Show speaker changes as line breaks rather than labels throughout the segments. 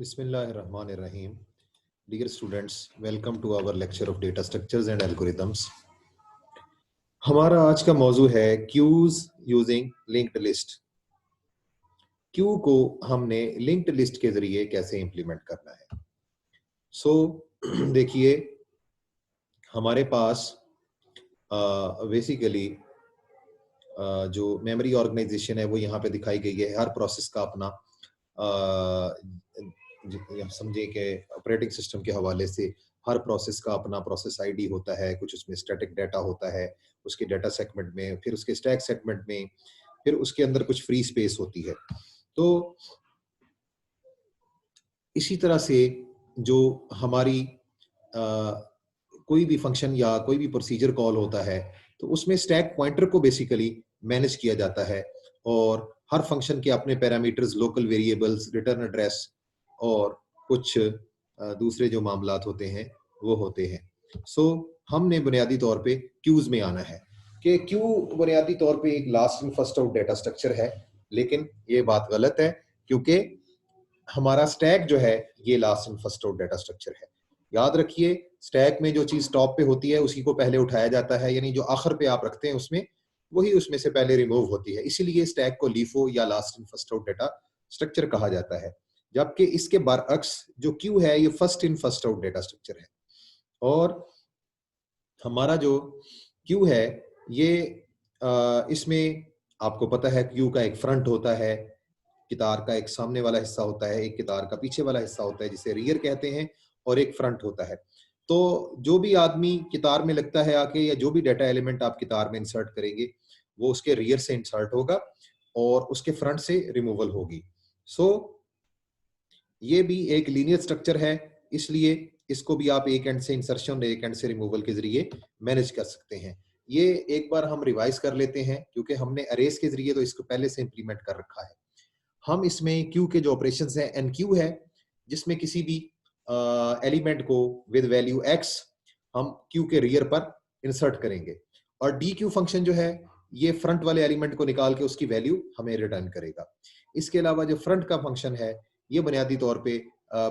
Bismillahirrahmanirrahim. Dear students, welcome to our lecture of data structures and algorithms. हमारा आज का मौजू है queues using linked list. Queue को हमने लिंक्ड लिस्ट के जरिए कैसे इंप्लीमेंट करना है। देखिए हमारे पास बेसिकली जो मेमोरी ऑर्गेनाइजेशन है वो यहाँ पे दिखाई गई है। हर प्रोसेस का अपना समझे कि ऑपरेटिंग सिस्टम के हवाले से हर प्रोसेस का अपना प्रोसेस आईडी होता है, कुछ उसमें स्टैटिक डाटा होता है उसके डाटा सेगमेंट में, फिर उसके स्टैक सेगमेंट में, फिर उसके अंदर कुछ फ्री स्पेस होती है। तो इसी तरह से जो हमारी कोई भी फंक्शन या कोई भी प्रोसीजर कॉल होता है तो उसमें स्टैक पॉइंटर को बेसिकली मैनेज किया जाता है और हर फंक्शन के अपने parameters, local variables, return address और कुछ दूसरे जो मामलात होते हैं वो होते हैं। हमने बुनियादी तौर पे क्यूज में आना है कि क्यू बुनियादी तौर पे एक last in first out data structure है, लेकिन ये बात गलत है क्योंकि हमारा स्टैक जो है ये last in first out data structure है। याद रखिए स्टैक में जो चीज टॉप पे होती है उसी को पहले उठाया जाता है, यानी जो आखिर पे आप रखते हैं उसमें वही उसमें से पहले रिमूव होती है, इसीलिए स्टैक को लीफो या last in first out data structure कहा जाता है। जबकि इसके बरअक्स जो क्यू है ये first in first out data structure है। और हमारा जो क्यू है ये इसमें आपको पता है क्यू का एक फ्रंट होता है, कितार का एक सामने वाला हिस्सा होता है, एक कितार का पीछे वाला हिस्सा होता है जिसे रियर कहते हैं, और एक फ्रंट होता है। तो जो भी आदमी कितार में लगता है आके, या जो भी डाटा एलिमेंट आप कितार में इंसर्ट करेंगे वो उसके रियर से इंसर्ट होगा और उसके फ्रंट से रिमूवल होगी। ये भी एक लीनियर स्ट्रक्चर है, इसलिए इसको भी आप एक एंड से इंसर्शन, एक एंड से रिमूवल के जरिए मैनेज कर सकते हैं। ये एक बार हम रिवाइज कर लेते हैं क्योंकि हमने अरेज के जरिए तो इसको पहले से इंप्लीमेंट कर रखा है। हम इसमें क्यू के जो ऑपरेशंस हैं, एन क्यू है जिसमें किसी भी एलिमेंट को विद वैल्यू एक्स हम क्यू के रियर पर इंसर्ट करेंगे, और डी क्यू फंक्शन जो है ये फ्रंट वाले एलिमेंट को निकाल के उसकी वैल्यू हमें रिटर्न करेगा। इसके अलावा जो फ्रंट का फंक्शन है ये बुनियादी तौर पे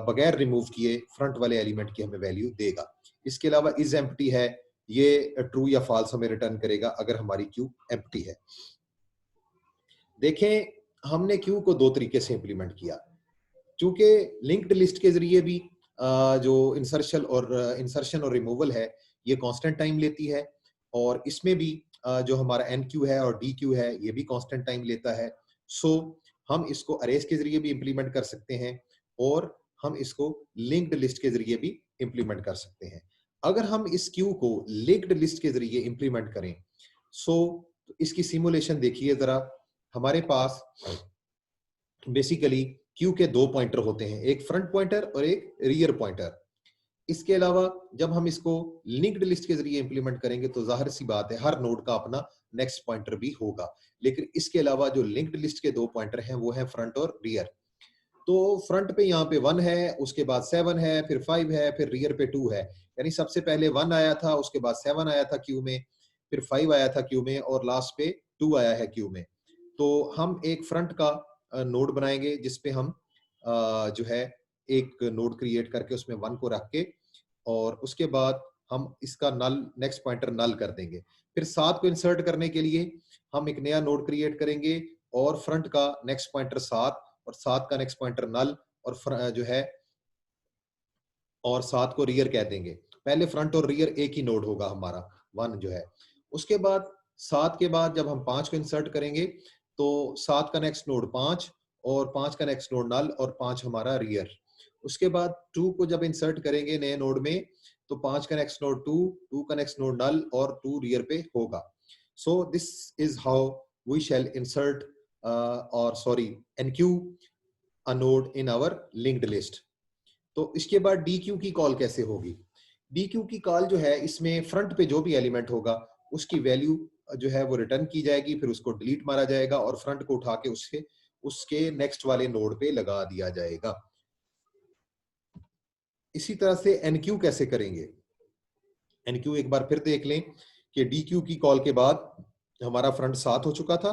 बगैर रिमूव किए फ्रंट वाले एलिमेंट की हमें वैल्यू देगा। इसके अलावा इज एम्प्टी है, ये ट्रू या फॉल्स हमें रिटर्न करेगा अगर हमारी क्यू एम्प्टी है। देखें हमने क्यू को दो तरीके से इंप्लीमेंट किया, क्योंकि लिंक्ड लिस्ट के जरिए भी जो इंसर्शन और रिमूवल है ये कांस्टेंट टाइम लेती है, और इसमें भी जो हमारा एन क्यू है और डी क्यू है ये भी कांस्टेंट टाइम लेता है। हम इसको अरेज के जरिए भी इंप्लीमेंट कर सकते हैं और हम इसको लिंक्ड लिस्ट के जरिए भी इंप्लीमेंट कर सकते हैं। अगर हम इस क्यू को लिंक्ड लिस्ट के जरिए इंप्लीमेंट करें तो इसकी सिमुलेशन देखिए जरा। हमारे पास बेसिकली क्यू के दो पॉइंटर होते हैं, एक फ्रंट पॉइंटर और एक रियर पॉइंटर। इसके अलावा जब हम इसको लिंक्ड लिस्ट के जरिए इंप्लीमेंट करेंगे तो जाहिर सी बात है हर नोड का अपना नेक्स्ट पॉइंटर भी होगा, लेकिन इसके अलावा जो लिंक्ड लिस्ट के दो पॉइंटर हैं वो है फ्रंट और रियर। तो फ्रंट पे यहाँ पे 1 है, उसके बाद 7 है, फिर 5 है, फिर रियर पे 2 है, यानी सबसे पहले 1 आया था, उसके बाद 7 आया था क्यू में, फिर 5 आया था क्यू में, और लास्ट पे 2 आया है क्यू में। तो हम एक फ्रंट का नोड बनाएंगे जिसपे हम जो है एक नोड क्रिएट करके उसमें 1 को रख के, और उसके बाद हम इसका नल नेक्स्ट पॉइंटर नल कर देंगे। फिर 7 को इंसर्ट करने के लिए हम एक नया नोड क्रिएट करेंगे और फ्रंट का नेक्स्ट पॉइंटर 7 और 7 का नेक्स्ट पॉइंटर नल, और जो है और 7 को रियर कह देंगे। पहले फ्रंट और रियर एक ही नोड होगा हमारा 1 जो है। उसके बाद 7 के बाद जब हम 5 को इंसर्ट करेंगे तो 7 का नेक्स्ट नोड 5 और 5 का नेक्स्ट नोड नल और 5 हमारा रियर। उसके बाद 2 को जब इंसर्ट करेंगे नए नोड में तो 5 का नेक्स्ट नोड 2, 2 का नेक्स्ट नोड नल और 2 रियर पे होगा। So this is how we shall insert और sorry enqueue a node in our linked list. तो इसके बाद डी क्यू की कॉल कैसे होगी? डी क्यू की कॉल जो है इसमें फ्रंट पे जो भी एलिमेंट होगा उसकी वैल्यू जो है वो रिटर्न की जाएगी, फिर उसको डिलीट मारा जाएगा और फ्रंट को उठा के उसके नेक्स्ट वाले नोड पे लगा दिया जाएगा। इसी तरह से एनक्यू कैसे करेंगे? एनक्यू एक बार फिर देख लें कि डी क्यू की कॉल के बाद हमारा फ्रंट 7 हो चुका था,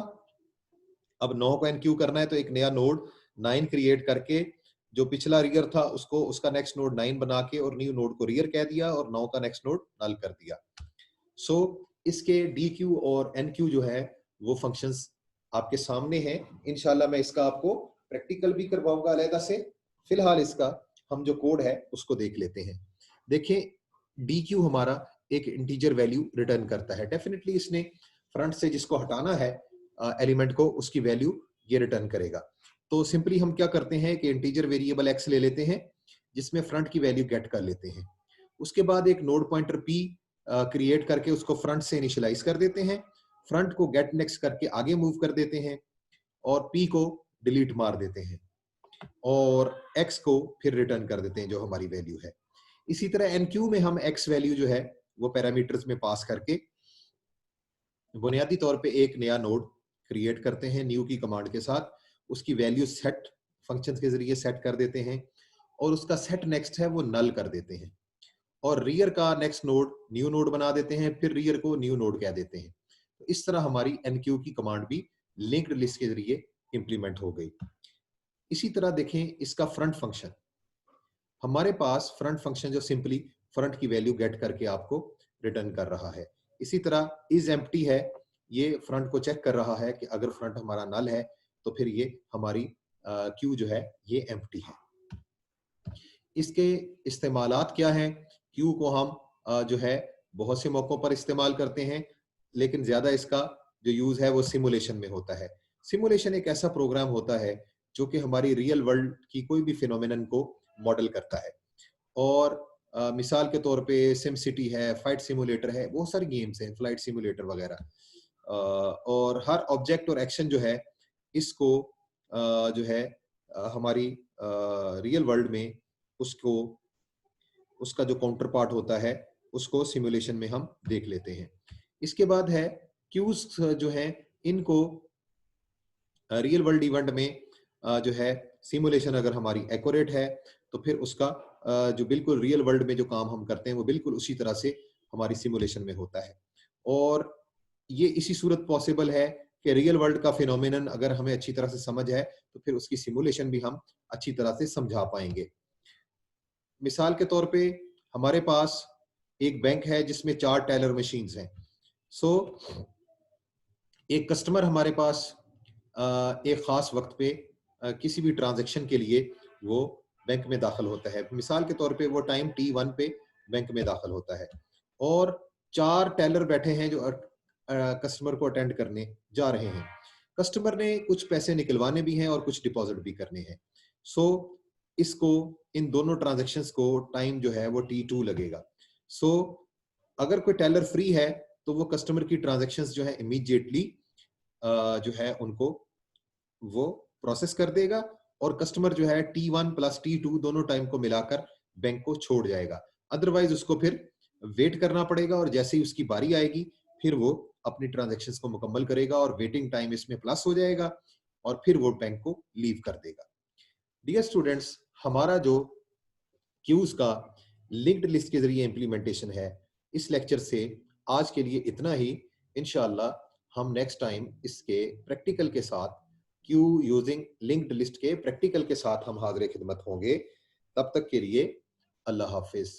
अब 9 को एनक्यू करना है तो एक नया नोड 9 क्रिएट करके जो पिछला रियर था उसको उसका नेक्स्ट नोड 9 बना के और न्यू नोड को रियर कह दिया और 9 का नेक्स्ट नोड नल कर दिया। सो इसके DQ और NQ जो है वो फंक्शंस आपके सामने हैं। इंशाल्लाह मैं इसका आपको प्रैक्टिकल भी करवाऊंगा अलहदा से। फिलहाल इसका हम जो कोड है उसको देख लेते हैं। देखें, DQ हमारा एक इंटीजर वैल्यू रिटर्न करता है। डेफिनेटली इसने फ्रंट से जिसको हटाना है एलिमेंट को, उसकी वैल्यू ये रिटर्न करेगा। तो सिंपली हम क्या करते हैं कि इंटीजर वेरिएबल x ले लेते हैं जिसमें फ्रंट की वैल्यू गेट कर लेते हैं। उसके बाद एक नोड पॉइंटर p क्रिएट करके उसको फ्रंट से इनिशियलाइज कर देते हैं, फ्रंट को गेट नेक्स्ट करके आगे मूव कर देते हैं और p को डिलीट मार देते हैं और x को फिर रिटर्न कर देते हैं जो हमारी वैल्यू है। इसी तरह NQ में हम x वैल्यू जो है वो पैरामीटर्स में पास करके बुनियादी तौर पे एक नया नोड क्रिएट करते हैं न्यू की कमांड के साथ, उसकी वैल्यू सेट फंक्शन के जरिए सेट कर देते हैं और उसका सेट नेक्स्ट है वो नल कर देते हैं और रियर का नेक्स्ट नोड न्यू नोड बना देते हैं, फिर रियर को न्यू नोड कह देते हैं। तो इस तरह हमारी NQ की कमांड भी लिंक्ड लिस्ट के जरिए इंप्लीमेंट हो गई। इसी तरह देखें इसका फ्रंट फंक्शन, हमारे पास फ्रंट फंक्शन जो सिंपली फ्रंट की वैल्यू गेट करके आपको रिटर्न कर रहा है। इसी तरह इज एम्प्टी है, ये फ्रंट को चेक कर रहा है कि अगर फ्रंट हमारा नल है तो फिर ये हमारी क्यू जो है ये एम्प्टी है। इसके इस्तेमालात क्या हैं? क्यू को हम जो है बहुत से मौकों पर इस्तेमाल करते हैं, लेकिन ज्यादा इसका जो यूज है वो सिमुलेशन में होता है। सिमुलेशन एक ऐसा प्रोग्राम होता है जो कि हमारी रियल वर्ल्ड की कोई भी फिनोमिनन को मॉडल करता है और मिसाल के तौर पे सिम सिटी है, फाइट सिमुलेटर है, बहुत सारी गेम्स हैं, फ्लाइट सिमुलेटर वगैरह। और हर ऑब्जेक्ट और एक्शन जो है इसको जो है हमारी रियल वर्ल्ड में उसको उसका जो काउंटर पार्ट होता है उसको सिमुलेशन में हम देख लेते हैं। इसके बाद है क्यूज जो है इनको रियल वर्ल्ड इवेंट में जो है सिमुलेशन अगर हमारी एक्यूरेट है तो फिर उसका जो बिल्कुल रियल वर्ल्ड में जो काम हम करते हैं वो बिल्कुल उसी तरह से हमारी सिमुलेशन में होता है। और ये इसी सूरत पॉसिबल है कि रियल वर्ल्ड का फिनोमिनन अगर हमें अच्छी तरह से समझ है तो फिर उसकी सिमुलेशन भी हम अच्छी तरह से समझा पाएंगे। मिसाल के तौर पे हमारे पास एक बैंक है जिसमें 4 टेलर मशीन्स हैं। सो एक कस्टमर हमारे पास एक खास वक्त पे किसी भी ट्रांजैक्शन के लिए वो बैंक में दाखिल होता है। मिसाल के तौर पे वो टाइम T1 पे बैंक में दाखिल होता है और 4 टेलर बैठे हैं जो कस्टमर को अटेंड करने जा रहे हैं। कस्टमर ने कुछ पैसे निकलवाने भी हैं और कुछ डिपॉजिट भी करने हैं। सो इसको इन दोनों ट्रांजैक्शंस को टाइम जो है वो T2 लगेगा। सो अगर कोई टेलर फ्री है तो वो कस्टमर की ट्रांजैक्शंस जो है इमीडिएटली जो है उनको वो प्रोसेस कर देगा और कस्टमर जो है T1 प्लस T2 दोनों टाइम को मिलाकर बैंक को छोड़ जाएगा। अदरवाइज उसको फिर वेट करना पड़ेगा और जैसे ही उसकी बारी आएगी फिर वो अपनी ट्रांजैक्शंस को मुकम्मल करेगा और वेटिंग टाइम इसमें प्लस हो जाएगा और फिर वो बैंक को लीव कर देगा। डियर स्टूडेंट्स, हमारा जो क्यूज का लिंक्ड लिस्ट के जरिए इंप्लीमेंटेशन है इस लेक्चर से आज के लिए इतना ही। इंशाल्लाह हम नेक्स्ट टाइम इसके प्रैक्टिकल के साथ क्यू यूजिंग लिंक्ड लिस्ट के प्रैक्टिकल के साथ हम हाजिर खिदमत होंगे। तब तक के लिए अल्लाह हाफिज।